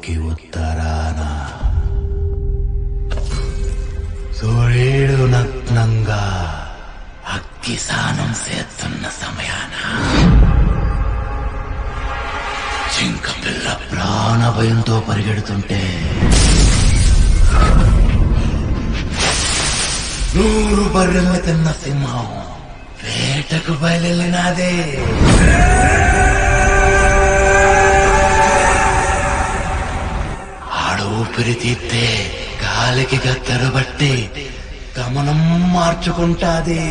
ఊరికి ఉత్తరాన సూర్యుడు నగ్నంగా అగ్గి స్నానం చేస్తున్న సమయాన జింక పిల్ల ప్రాణ భయంతో పరిగెడుతుంటే 100 బర్రెల తిన్న సింహం వేటకు బయలునాదే. ఆడు ఊపిరి తీస్తే గాలికి గత్తరు బట్టి గమనం మార్చుకుంటాది.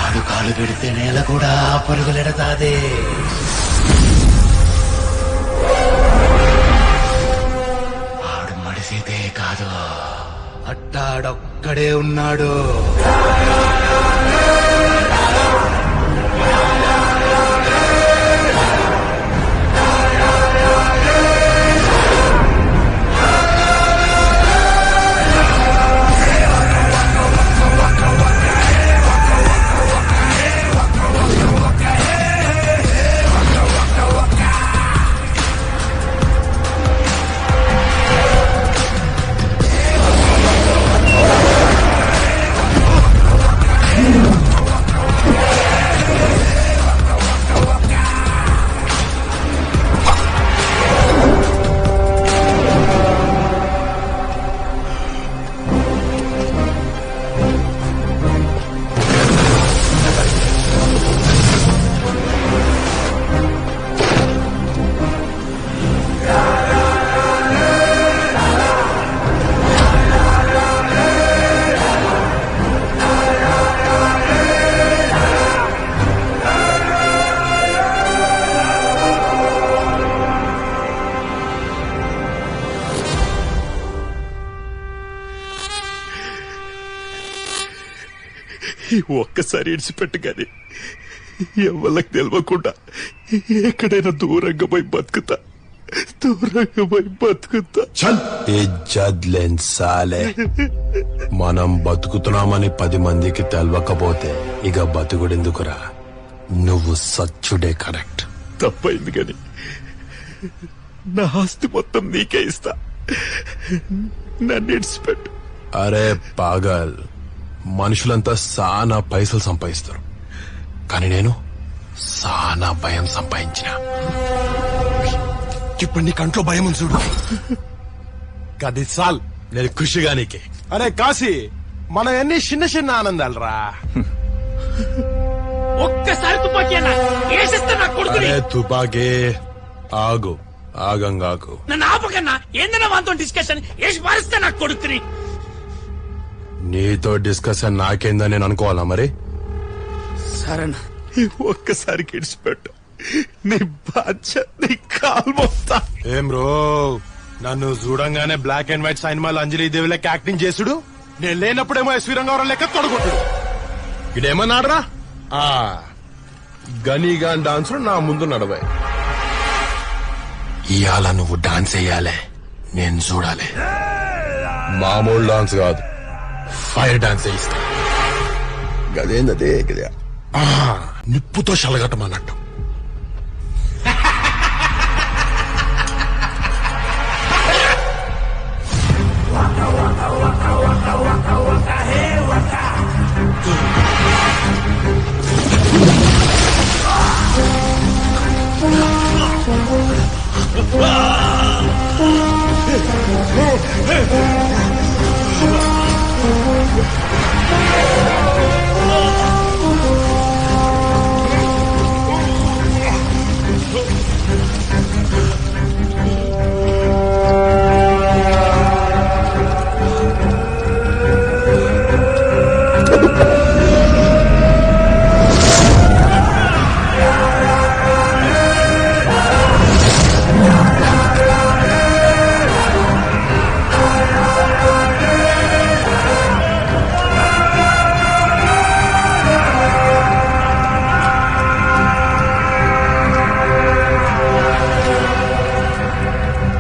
ఆడు కాలు పెడితే నేల కూడా పరుగులెడతాది. ఆడు మడిసితే కాదు, అట్టాడొక్కడే ఉన్నాడు. ఒక్కసారి ఇడిచిపెట్టు గాని ఎవరికి తెలియకుండా ఎక్కడైనా దూరంగా పోయి బతుకుతా. సాలే మనం బతుకుతున్నామని 10 మందికి తెలవకపోతే ఇక బతుకుడెందుకురా? నువ్వు సచ్చుడే కరెక్ట్. తప్పైంది గాని నా ఆస్తి మొత్తం నీకే ఇస్తా. నన్ను ఇడిచిపెట్టు. అరే పాగల్, మనుషులంతా సానా పైసలు సంపాదిస్తారు, కానీ నేను సానా భయం సంపాదించిన. ఇప్పుడు నీ కంట్లో భయం ఉంది చూడు, గది సాల్ నేను ఖుషిగా నీకే. అరే కాశీ, మనం ఎన్ని చిన్న చిన్న ఆనందాలు రా. ఒక్కసారి తుపాకీ తుపాకీ ఆగు, ఆగంగాకు. నన్ను ఆపకన్నా. ఏందన్నా వాంతో డిస్కషన్ వేసి పారిస్తే నాకు కొడుకుని. నీతో డిస్కషన్ నాకేందని నేను అనుకోవాలా మరి? సరేనా, ఒక్కసారి కిడిచిపెట్టు. నీ బాధ్యత, నీ కాలు మొత్తా. ఏం రో, నన్ను చూడంగానే బ్లాక్ అండ్ వైట్ సినిమాలో అంజలి దేవి లెక్క యాక్టింగ్ చేసుడు, నేను లేనప్పుడేమో ఎస్వి రంగారావు లెక్క తొడగొట్టుడు. ఇదేమన్నాడరా? గనీగాన్ డాన్స్ నా ముందు నడవాయి. ఇవాళ నువ్వు డాన్స్ వేయాలే, నేను చూడాలి. మామూలు డాన్స్ కాదు, ఫైర్ డాన్స్ వేయిస్తా. గదేందదే నిప్పుతో షలగట్టమన్నట్టు.